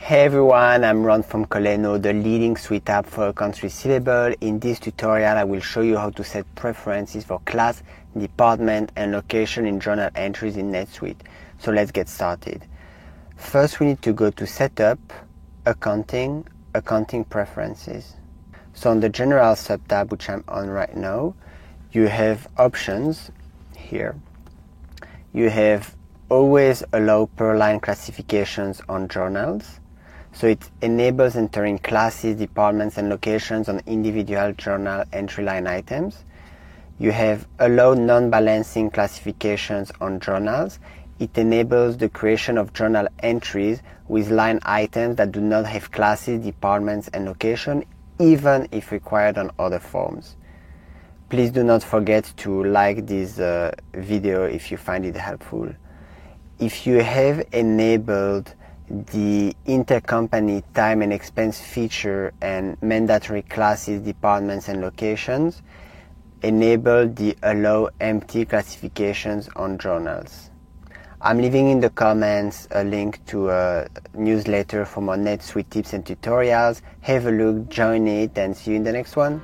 Hey everyone, I'm Ron from Coleno, the leading suite app for accounts receivable. In this tutorial, I will show you how to set preferences for class, department, and location in journal entries in NetSuite. So let's get started. First, we need to go to Setup, Accounting, Accounting Preferences. So on the General subtab, which I'm on right now, you have options here. You have always allow per line classifications on journals. So it enables entering classes, departments, and locations on individual journal entry line items. You have allow non-balancing classifications on journals. It enables the creation of journal entries with line items that do not have classes, departments, and location, even if required on other forms. Please do not forget to like this video if you find it helpful. If you have enabled the intercompany time and expense feature and mandatory classes, departments, and locations, enable the allow empty classifications on journals. I'm leaving in the comments a link to a newsletter for more NetSuite tips and tutorials. Have a look, join it, and see you in the next one.